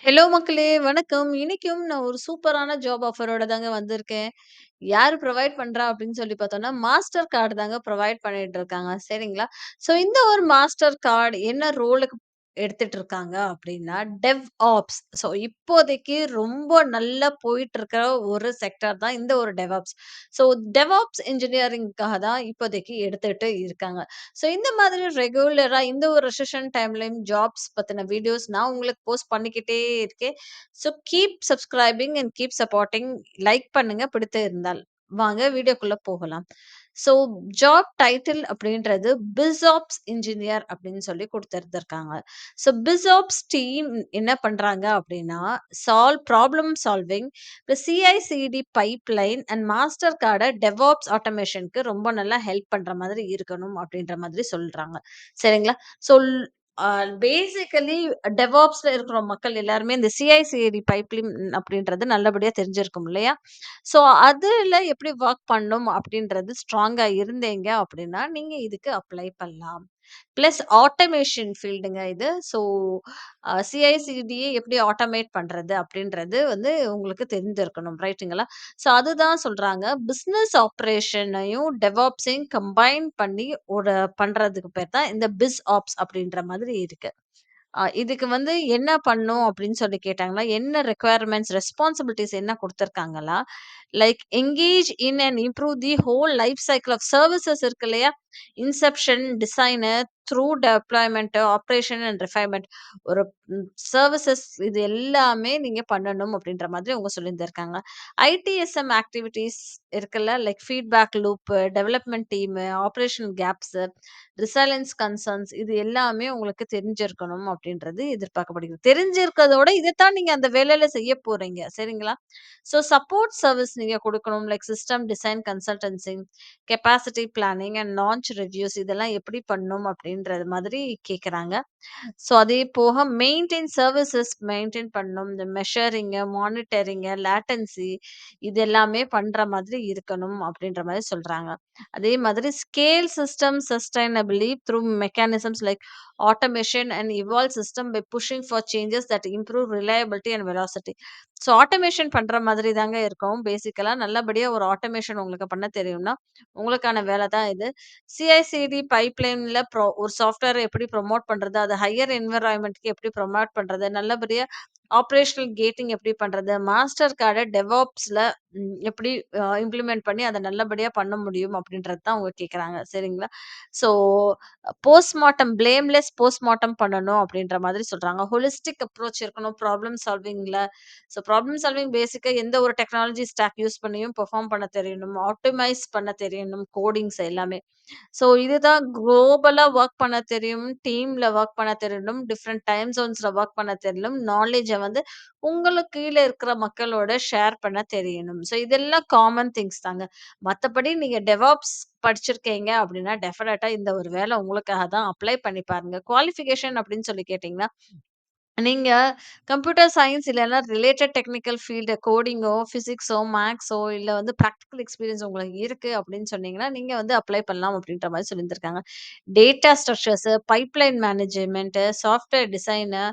Hello மக்களே! வணக்கம். இன்னைக்கும் நான் ஒரு சூப்பரான ஜாப் ஆஃபரோட தாங்க வந்திருக்கேன். யாரு ப்ரொவைட் பண்றா அப்படின்னு சொல்லி பார்த்தோம்னா, மாஸ்டர் கார்டு தாங்க ப்ரொவைட் பண்ணிட்டு இருக்காங்க. சரிங்களா? ஸோ இந்த ஒரு மாஸ்டர் கார்டு என்ன ரோலுக்கு எடுத்துட்டு இருக்காங்க அப்படின்னா, டெவ் ஆப்ஸ். ஸோ இப்போதைக்கு ரொம்ப நல்லா போயிட்டு இருக்கிற ஒரு செக்டார் தான் இந்த ஒரு டெவாப்ஸ். ஸோ டெவாப்ஸ் இன்ஜினியரிங்க்காக தான் இப்போதைக்கு எடுத்துட்டு இருக்காங்க. ஸோ இந்த மாதிரி ரெகுலரா இந்த ஒரு ரெசெஷன் டைம்லயும் ஜாப்ஸ் பத்தின வீடியோஸ் நான் உங்களுக்கு போஸ்ட் பண்ணிக்கிட்டே இருக்கேன். So keep subscribing and keep supporting. Like பண்ணுங்க பிடித்து இருந்தால். வாங்க வீடியோக்குள்ள போகலாம். ஸோ ஜாப் டைட்டில் அப்படின்றது பிஸ்ஆப்ஸ் இன்ஜினியர் அப்படின்னு சொல்லி குடுத்திருந்திருக்காங்க. ஸோ பிஸ்ஆப்ஸ் டீம் என்ன பண்றாங்க அப்படின்னா, problem solving, CI CD pipeline and master card DevOps ஆட்டோமேஷன்க்கு ரொம்ப நல்லா ஹெல்ப் பண்ற மாதிரி இருக்கணும் அப்படின்ற மாதிரி சொல்றாங்க. சரிங்களா? சொல் அ பேசிக்கலி டெவாப்ஸ்ல இருக்கிற மக்கள் எல்லாருமே இந்த சிஐ/சிடி பைப்லைன் அப்படின்றது நல்லபடியா தெரிஞ்சிருக்கும் இல்லையா? ஸோ அதுல எப்படி வொர்க் பண்ணும் அப்படின்றது ஸ்ட்ராங்கா இருந்தீங்க அப்படின்னா, நீங்க இதுக்கு அப்ளை பண்ணலாம். பிளஸ் ஆட்டோமேஷன் ஃபீல்டுங்க இது. ஸோ சிஐ/சிடிய எப்படி ஆட்டோமேட் பண்றது அப்படின்றது வந்து உங்களுக்கு தெரிந்திருக்கணும். ரைட்டுங்களா? ஸோ அதுதான் சொல்றாங்க. பிசினஸ் ஆப்பரேஷனையும் டெவாப்ஸையும் கம்பைன் பண்ணி ஒரு பண்றதுக்கு பேர் தான் இந்த பிஸ்ஆப்ஸ் அப்படின்ற மாதிரி இருக்கு. இதுக்கு வந்து என்ன பண்ணும் அப்படின்னு சொல்லி கேட்டாங்கன்னா, என்ன ரெக்வயர்மென்ட்ஸ், ரெஸ்பான்சிபிலிட்டீஸ் என்ன குடுத்துருக்காங்களா, like engage in and improve the whole life cycle of services இருக்கு இல்லையா? Inception, designer, through deployment, operation and refinement. ஒரு சர்விசஸ் இது எல்லாமே நீங்க பண்ணணும் அப்படின்ற மாதிரி அவங்க சொல்லியிருந்திருக்காங்க. ஐடிஎஸ்எம் ஆக்டிவிட்டீஸ் இருக்குல்ல, like feedback loop, development team, operational gaps, resilience concerns இது எல்லாமே உங்களுக்கு தெரிஞ்சிருக்கணும் அப்படின்றது எதிர்பார்க்கப்படுகிறது. தெரிஞ்சிருக்கிறதோட இதத்தான் நீங்க அந்த வேலையில செய்ய போறீங்க. சரிங்களா? ஸோ சப்போர்ட் சர்விஸ் நீங்க குடுக்கணும். Like system design consultancy, capacity planning and launch reviews இதெல்லாம் எப்படி பண்ணணும் அப்படின்றது மாதிரி கேட்கறாங்க. ஸோ அதே போக சர்வீசஸ் மெயின்டெயின் பண்ணணும். இந்த மெஷரிங்கு, மானிட்டரிங்கு, லேட்டன்சி இது எல்லாமே பண்ற மாதிரி இருக்கணும் அப்படின்ற மாரி சொல்றாங்க. அதே மாதிரி scale system sustainably through mechanisms like automation and evolve system by pushing for changes that improve reliability and velocity. So automation பண்ற மாதிரி தாங்க இருக்கும். பேசிக்கலா நல்லபடியா ஒரு ஆட்டோமேஷன் உங்களுக்கு பண்ண தெரியும்னா, உங்களுக்கான வேலை தான் இது. சிஐ/சிடி பைப்லைன்ல ஒரு சாஃப்ட்வேர எப்படி ப்ரமோட் பண்றது? அத ஹையர் என்வைரன்மென்ட்க்கு எப்படி ப்ரமோட் பண்றது? நல்லபடியா ஆப்பரேஷனல் கேட்டிங் எப்படி பண்றது? மாஸ்டர் கார்ட டெவாப்ஸ்ல எப்படி இம்ப்ளிமெண்ட் பண்ணி அத நல்லபடியா பண்ண முடியும்? அப்படின்றது தான் அவங்க கேட்கறாங்க. சரிங்களா? ஸோ போஸ்ட்மார்ட்டம் பண்ணணும் அப்படின்ற மாதிரி சொல்றாங்க. ஹோலிஸ்டிக் அப்ரோச் இருக்கணும் ப்ராப்ளம் சால்விங்ல. ஸோ ப்ராப்ளம் சால்விங் பேசிக்கா எந்த ஒரு டெக்னாலஜி ஸ்டாக் யூஸ் பண்ணியும் பெர்ஃபார்ம் பண்ண தெரியணும். ஆப்டிமைஸ் பண்ண தெரியணும் கோடிங்ஸ் எல்லாமே. ஸோ இதுதான் குளோபலா வொர்க் பண்ண தெரியும். டீம்ல வொர்க் பண்ண தெரியணும். டிஃபரெண்ட் டைம் ஜோன்ஸ்ல வொர்க் பண்ண தெரியணும். நாலேட்ஜ வந்து உங்களுக்கு கீழ இருக்கிற மக்களோட ஷேர் பண்ண தெரியணும். ஸோ இதெல்லாம் காமன் திங்ஸ் தாங்க. மத்தபடி நீங்க டெவாப்ஸ் படிச்சிருக்கீங்க அப்படின்னா, டெஃபினட்டா இந்த ஒரு வேலை உங்களுக்காக தான். அப்ளை பண்ணி பாருங்க. குவாலிஃபிகேஷன் அப்படின்னு சொல்லி கேட்டீங்கன்னா, நீங்க கம்ப்யூட்டர் சயன்ஸ் இல்லன்னா ரிலேட்டட் டெக்னிக்கல் ஃபீல்டு கோடிங்கோ, பிசிக்ஸோ, மேத்ஸோ இல்ல வந்து பிராக்டிகல் எக்ஸ்பீரியன்ஸ் உங்களுக்கு இருக்கு அப்படின்னு சொன்னீங்கன்னா, நீங்க வந்து அப்ளை பண்ணலாம் அப்படின்ற மாரி சொல்லியிருந்திருக்காங்க. Data structures, pipeline management, software design,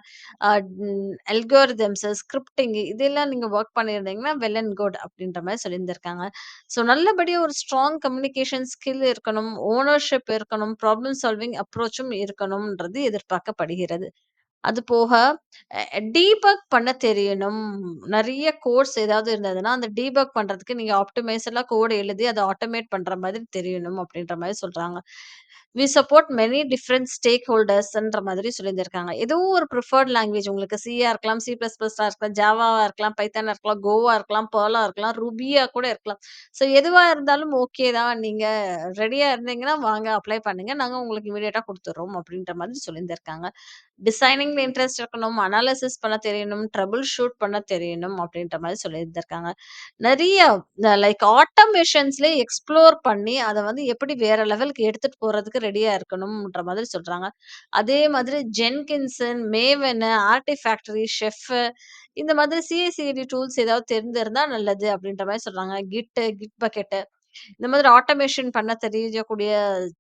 uh algorithms, scripting இதெல்லாம் நீங்க வொர்க் பண்ணியிருந்தீங்கன்னா, வெல் அண்ட் குட் அப்படின்ற மாரி சொல்லியிருந்திருக்காங்க. ஸோ நல்லபடியா ஒரு ஸ்ட்ராங் கம்யூனிகேஷன் ஸ்கில் இருக்கணும், ஓனர்ஷிப் இருக்கணும், ப்ராப்ளம் சால்விங் அப்ரோச்சும் இருக்கணும்ன்றது எதிர்பார்க்கப்படுகிறது. அது போக டீபக் பண்ண தெரியணும். நெறைய கோட்ஸ் ஏதாவது இருந்ததுன்னா, அந்த டீபக் பண்றதுக்கு நீங்க ஆப்டிமைசலா கோட் எழுதி அத ஆட்டோமேட் பண்ற மாதிரி தெரியணும் அப்டின்ற மாரி சொல்றாங்க. வி சப்போர்ட் மெனி டிஃபரெண்ட் ஸ்டேக் ஹோல்டர்ஸ்ன்ற மாதிரி சொல்லியிருந்திருக்காங்க. ஏதோ ஒரு பிரிஃபர்ட் லாங்குவேஜ் உங்களுக்கு சியா இருக்கலாம், சி பிளஸ் பிளஸ்ஸா இருக்கலாம், ஜாவாவா இருக்கலாம், பைத்தானா இருக்கலாம், கோவா இருக்கலாம், பெர்லா இருக்கலாம், ரூபியா கூட இருக்கலாம். ஸோ எதுவா இருந்தாலும் ஓகே தான். நீங்க ரெடியா இருந்தீங்கன்னா வாங்க அப்ளை பண்ணுங்க. நாங்க உங்களுக்கு இமிடியேட்டா குடுத்துர்றோம் அப்டின்ற மாதிரி சொல்லியிருந்திருக்காங்க. டிசைனிங்ல இன்ட்ரெஸ்ட் இருக்கணும், அனாலிசிஸ் பண்ண தெரியணும், ட்ரபிள் ஷூட் பண்ண தெரியணும் அப்டின்ற மாரி சொல்லியிருந்திருக்காங்க. நெறைய லைக் ஆட்டோமேஷன்ஸ்லயே எக்ஸ்ப்ளோர் பண்ணி அத வந்து எப்படி வேற லெவலுக்கு எடுத்துட்டு போறதுக்கு ரெடியா இருக்கணும்ன்ற மாதிரி சொல்றாங்க. அதே மாதிரி ஜென்கின்சன், மேவன், ஆர்டிஃபேக்டரி, இந்த மாதிரி சிஐ/சிடி டூல்ஸ் ஏதாவது தெரிந்திருந்தா நல்லது அப்டின்ற மாரி சொல்றாங்க. கிட் பக்கெட் இந்த மாதிரி ஆட்டோமேஷன் பண்ண தெரியக்கூடிய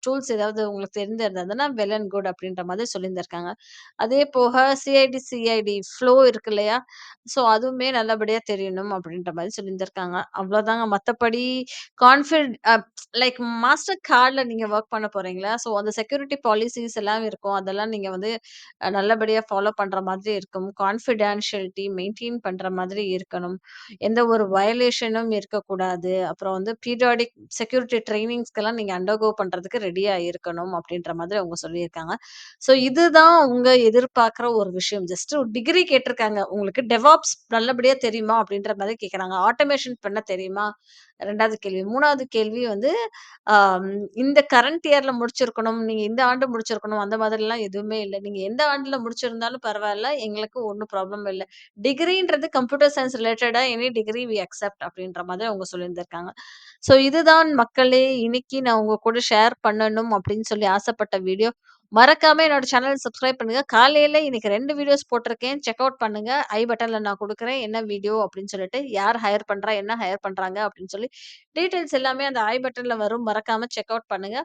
டூல்ஸ் ஏதாவது உங்களுக்கு தெரிந்திருந்ததுன்னா, வெல் அண்ட் குட் அப்படின்ற மாதிரி சொல்லியிருந்திருக்காங்க. அதே போக சிஐடி, சிஐடி ஃப்ளோ இருக்கு இல்லையா? ஸோ அதுவுமே நல்லபடியா தெரியணும் அப்படின்ற மாரி சொல்லியிருந்திருக்காங்க. அவ்வளோதாங்க. மத்தபடி லைக் மாஸ்டர் கார்ட்ல நீங்க வொர்க் பண்ண போறீங்களா? ஸோ அந்த செக்யூரிட்டி பாலிசிஸ் எல்லாம் இருக்கும். அதெல்லாம் நீங்க வந்து நல்லபடியா ஃபாலோ பண்ற மாதிரி இருக்கும். கான்ஃபிடென்ஷியலிட்டி மெயின்டெயின் பண்ற மாதிரி இருக்கணும். எந்த ஒரு வயலேஷனும் இருக்கக்கூடாது. அப்புறம் வந்து பீரியாடிக் செக்யூரிட்டி ட்ரெய்னிங்ஸ்க்கெல்லாம் நீங்க அண்டர்கோ பண்றதுக்கு ரெடியா இருக்கணும் அப்டின்ற மாதிரி அவங்க சொல்லியிருக்காங்க. ஸோ இதுதான் அவங்க எதிர்பார்க்குற ஒரு விஷயம். ஜஸ்ட் ஒரு டிகிரி கேட்டிருக்காங்க. உங்களுக்கு டெவாப்ஸ் நல்லபடியா தெரியுமா? அப்டின்ற மாதிரி கேட்கறாங்க. ஆட்டோமேஷன் பண்ண தெரியுமா? 2வது கேள்வி. 3வது கேள்வி வந்து ஆம் இந்த கரண்ட் இயர்ல முடிச்சிருக்கணும். நீங்க இந்த ஆண்டு முடிச்சிருக்கணும். அந்த மாதிரிலாம் எதுவுமே இல்ல. நீங்க எந்த ஆண்டுல முடிச்சிருந்தாலும் பரவால்ல. எங்களுக்கு ஒண்ணும் ப்ராப்ளம் இல்ல. டிகிரின்றது கம்ப்யூட்டர் சயன்ஸ் ரிலேட்டடா எனி டிகிரி வி அக்செப்ட் அப்படின்ற மாதிரி அவங்க சொல்லியிருந்திருக்காங்க. ஸோ இதுதான் மக்களே இன்னைக்கு நான் உங்க கூட ஷேர் பண்ணணும் அப்படின்னு சொல்லி ஆசைப்பட்ட வீடியோ. மறக்காம என்னோட சேனல் சப்ஸ்கிரைப் பண்ணுங்க. காலையில இன்னைக்கு 2 வீடியோஸ் போட்டிருக்கேன். செக் அவுட் பண்ணுங்க. பட்டன்ல நான் குடுக்குறேன். என்ன வீடியோ அப்படின்னு சொல்லிட்டு, யார் ஹையர் பண்றா? என்ன ஹையர் பண்றாங்க? அப்படின்னு சொல்லி டீட்டெயில்ஸ் எல்லாமே அந்த பட்டன்ல வரும். மறக்காம செக் அவுட் பண்ணுங்க.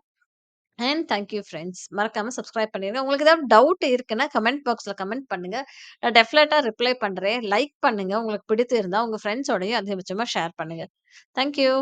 Thank you friends. மறக்காம சப்ஸ்கிரைப் பண்ணிருங்க. உங்களுக்கு ஏதாவது டவுட் இருக்குன்னா, கமெண்ட் பாக்ஸ்ல கமெண்ட் பண்ணுங்க. நான் டெஃபினட்டா ரிப்ளை பண்றேன். லைக் பண்ணுங்க. உங்களுக்கு பிடித்திருந்தா உங்க ஃபிரெண்ட்ஸோடயும் அதிகபட்சமா ஷேர் பண்ணுங்க. Thank you.